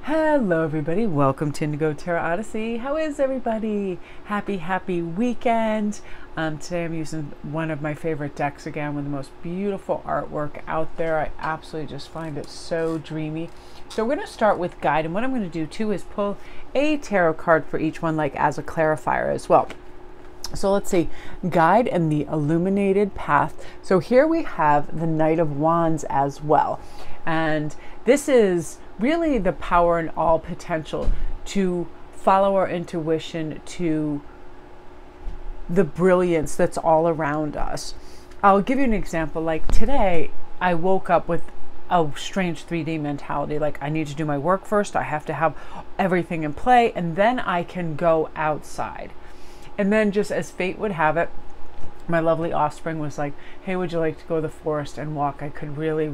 Hello everybody, welcome to Indigo Tarot Odyssey. How is everybody? Happy weekend. Today I'm using one of my favorite decks again with the most beautiful artwork out there. I absolutely just find it so dreamy. So we're going to start with guide, and what I'm going to do too is pull a tarot card for each one, like as a clarifier as well. So let's see, guide and the illuminated path. So here we have the Knight of Wands as well. And this is really the power and all potential to follow our intuition, to the brilliance that's all around us. I'll give you an example. Like today, I woke up with a strange 3D mentality. Like I need to do my work first. I have to have everything in play, and then I can go outside. And then just as fate would have it, my lovely offspring was like, hey, would you like to go to the forest and walk? I could really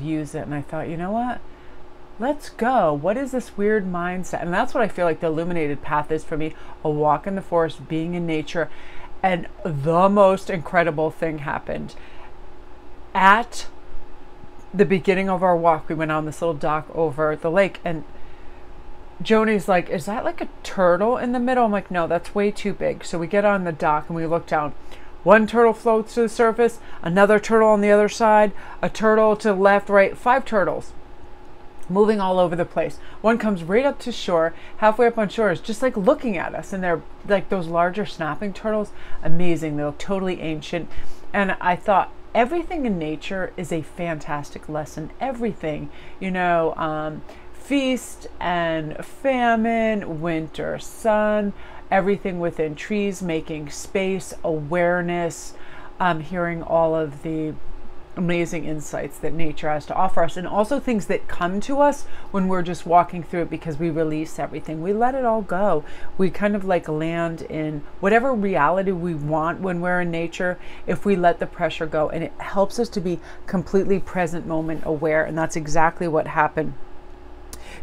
use it. And I thought, you know what? Let's go. What is this weird mindset? And that's what I feel like the illuminated path is for me. A walk in the forest, being in nature. And the most incredible thing happened. At the beginning of our walk, we went on this little dock over the lake, and Joni's like, is that like a turtle in the middle? I'm like, no, that's way too big. So we get on the dock and we look down. One turtle floats to the surface, another turtle on the other side, a turtle to the left, right, 5 turtles moving all over the place. One comes right up to shore, halfway up on shore is just like looking at us, and they're like those larger snapping turtles. Amazing. They look totally ancient. And I thought, everything in nature is a fantastic lesson. Everything, you know, feast and famine, winter, sun, everything within trees, making space, awareness, hearing all of the amazing insights that nature has to offer us, and also things that come to us when we're just walking through it, because we release everything. We let it all go. We kind of like land in whatever reality we want when we're in nature, if we let the pressure go, and it helps us to be completely present moment aware. And that's exactly what happened.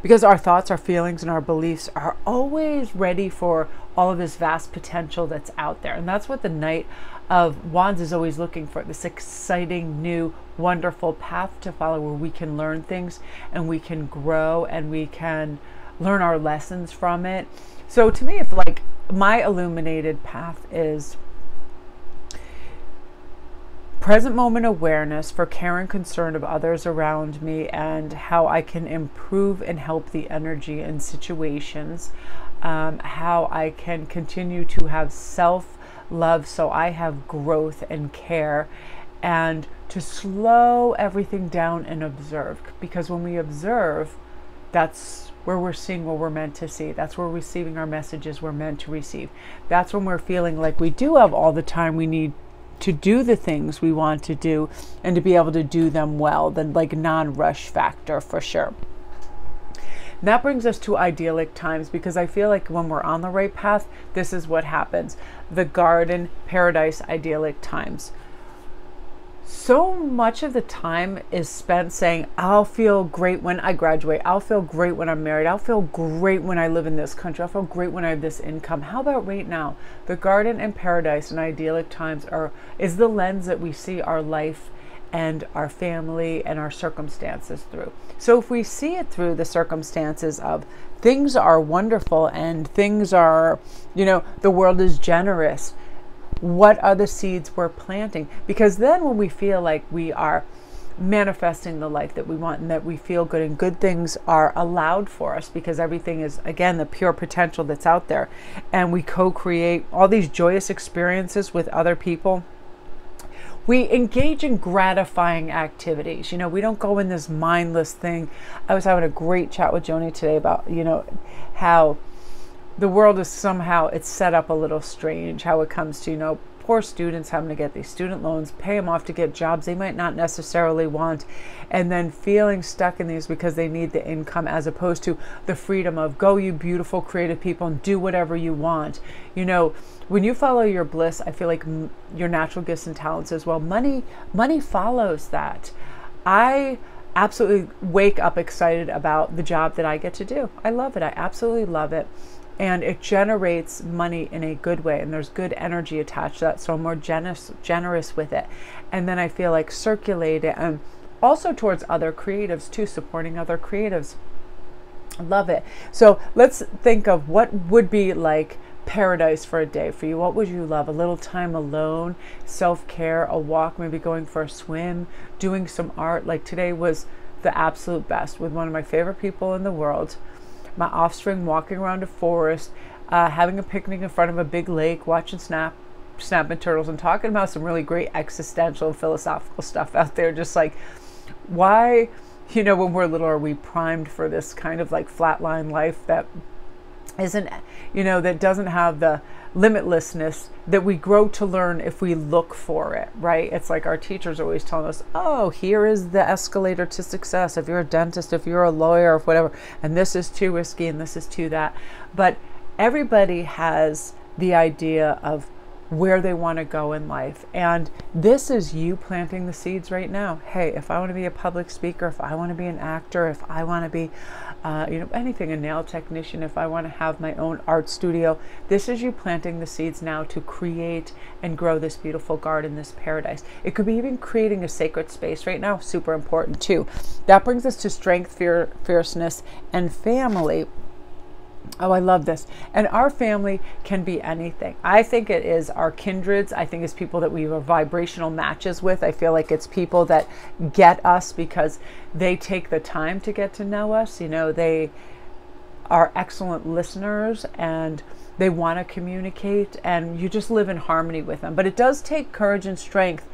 Because our thoughts, our feelings, and our beliefs are always ready for all of this vast potential that's out there. And that's what the Knight of Wands is always looking for, this exciting, new, wonderful path to follow where we can learn things and we can grow and we can learn our lessons from it. So to me, if like my illuminated path is present moment awareness for care and concern of others around me, and how I can improve and help the energy in situations, how I can continue to have self-love so I have growth and care, and to slow everything down and observe. Because when we observe, that's where we're seeing what we're meant to see. That's where we're receiving our messages we're meant to receive. That's when we're feeling like we do have all the time we need to do the things we want to do, and to be able to do them well, the like non-rush factor for sure. And that brings us to idyllic times, because I feel like when we're on the right path, this is what happens. The garden, paradise, idyllic times. So much of the time is spent saying, I'll feel great when I graduate. I'll feel great when I'm married. I'll feel great when I live in this country. I'll feel great when I have this income. How about right now? The garden and paradise and idyllic times is the lens that we see our life and our family and our circumstances through. So if we see it through the circumstances of things are wonderful and things are, you know, the world is generous, what are the seeds we're planting? Because then when we feel like we are manifesting the life that we want and that we feel good and good things are allowed for us, because everything is, again, the pure potential that's out there, and we co-create all these joyous experiences with other people, we engage in gratifying activities. You know, we don't go in this mindless thing. I was having a great chat with Joni today about, you know, how the world is somehow, it's set up a little strange, how it comes to, you know, poor students having to get these student loans, pay them off to get jobs they might not necessarily want, and then feeling stuck in these because they need the income, as opposed to the freedom of go, you beautiful creative people, and do whatever you want. You know, when you follow your bliss, I feel like your natural gifts and talents as well, money follows that. I absolutely wake up excited about the job that I get to do. I love it. I absolutely love it. And it generates money in a good way, and there's good energy attached to that, so I'm more generous with it. And then I feel like circulate it, and also towards other creatives too, supporting other creatives. Love it. So let's think of what would be like paradise for a day for you. What would you love? A little time alone, self-care, a walk, maybe going for a swim, doing some art. Like today was the absolute best with one of my favorite people in the world, my offspring, walking around a forest, having a picnic in front of a big lake, watching snapping turtles, and talking about some really great existential and philosophical stuff out there. Just like, why, when we're little, are we primed for this kind of like flatline life that isn't, that doesn't have the limitlessness that we grow to learn if we look for it, right? It's like our teachers are always telling us, oh, here is the escalator to success. If you're a dentist, if you're a lawyer, or whatever, and this is too risky and this is too that. But everybody has the idea of where they want to go in life. And this is you planting the seeds right now. Hey, if I want to be a public speaker, if I want to be an actor, if I want to be, anything, a nail technician, if I want to have my own art studio, this is you planting the seeds now to create and grow this beautiful garden, this paradise. It could be even creating a sacred space right now, super important too. That brings us to strength, fierceness, and family. Oh, I love this. And our family can be anything. I think it is our kindreds. I think it's people that we have vibrational matches with. I feel like it's people that get us because they take the time to get to know us. They are excellent listeners and they want to communicate, and you just live in harmony with them. But it does take courage and strength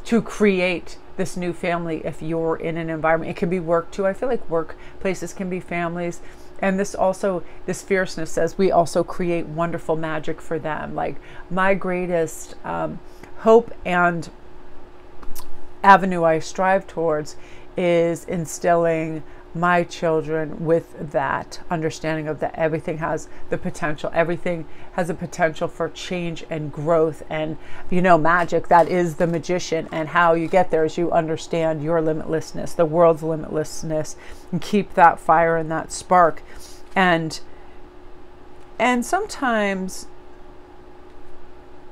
to create this new family if you're in an environment. It can be work too. I feel like workplaces can be families. And this fierceness says we also create wonderful magic for them. Like my greatest hope and avenue I strive towards is instilling my children with that understanding of that everything has the potential. Everything has a potential for change and growth and, magic. That is the magician. And how you get there is you understand your limitlessness, the world's limitlessness, and keep that fire and that spark. And sometimes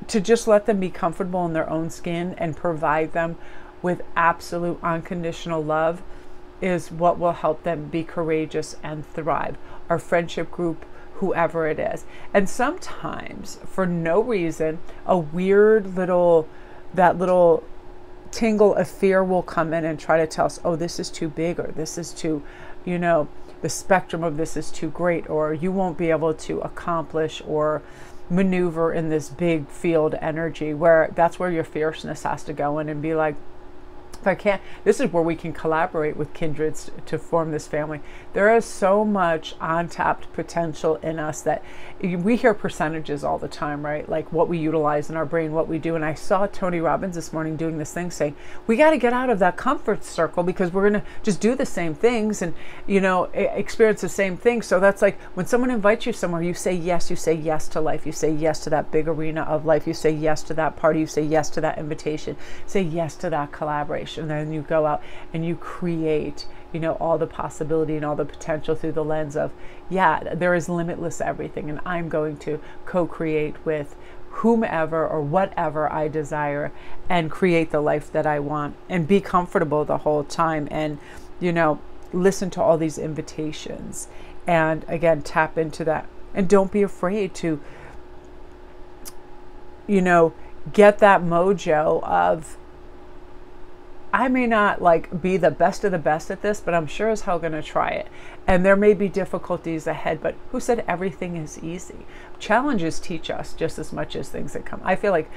to just let them be comfortable in their own skin and provide them with absolute unconditional love is what will help them be courageous and thrive. Our friendship group, whoever it is. And sometimes, for no reason, a weird little tingle of fear will come in and try to tell us, oh, this is too big, or this is too, the spectrum of this is too great, or you won't be able to accomplish or maneuver in this big field energy, where that's where your fierceness has to go in and be like, if I can't, this is where we can collaborate with kindreds to form this family. There is so much untapped potential in us that we hear percentages all the time, right? Like what we utilize in our brain, what we do. And I saw Tony Robbins this morning doing this thing saying, we got to get out of that comfort circle because we're going to just do the same things and, experience the same things. So that's like when someone invites you somewhere, you say yes to life. You say yes to that big arena of life. You say yes to that party. You say yes to that invitation. Say yes to that collaboration. And then you go out and you create, all the possibility and all the potential through the lens of, there is limitless everything. And I'm going to co-create with whomever or whatever I desire and create the life that I want and be comfortable the whole time. And, listen to all these invitations and again, tap into that. And don't be afraid to, get that mojo of, I may not be the best of the best at this, but I'm sure as hell going to try it. And there may be difficulties ahead, but who said everything is easy? Challenges teach us just as much as things that come. I feel like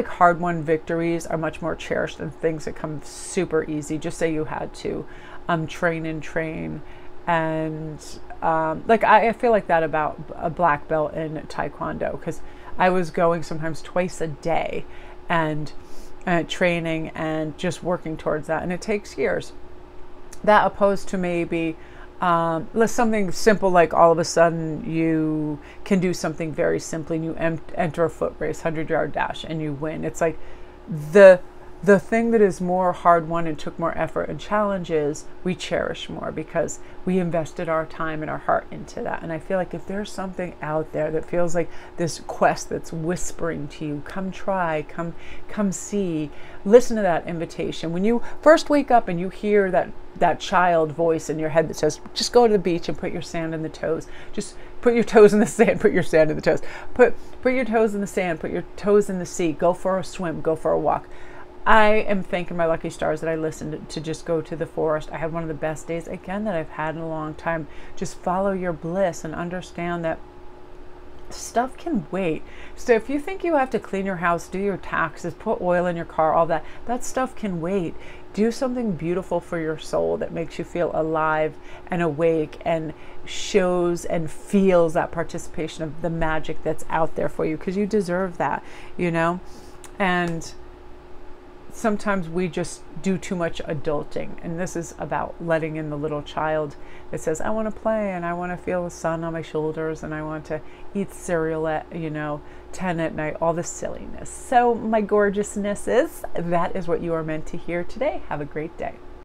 hard-won victories are much more cherished than things that come super easy. Just say you had to train and I feel like that about a black belt in Taekwondo, because I was going sometimes twice a day and training and just working towards that, and it takes years. That opposed to maybe something simple, like all of a sudden you can do something very simply and you enter a foot race, 100-yard dash, and you win. It's like the the thing that is more hard won and took more effort and challenges, we cherish more because we invested our time and our heart into that. And I feel like if there's something out there that feels like this quest that's whispering to you, come try, come see, listen to that invitation. When you first wake up and you hear that child voice in your head that says, just go to the beach and put your sand in the toes. Just put your toes in the sand, put your sand in the toes. Put your toes in the sand, put your toes in the sea, go for a swim, go for a walk. I am thanking my lucky stars that I listened to just go to the forest. I had one of the best days, again, that I've had in a long time. Just follow your bliss and understand that stuff can wait. So if you think you have to clean your house, do your taxes, put oil in your car, all that stuff can wait. Do something beautiful for your soul that makes you feel alive and awake and shows and feels that participation of the magic that's out there for you, because you deserve that, you know? And sometimes we just do too much adulting, and this is about letting in the little child that says, I want to play and I want to feel the sun on my shoulders and I want to eat cereal at 10 at night, all this silliness. So my gorgeousnesses, that is what you are meant to hear today. Have a great day.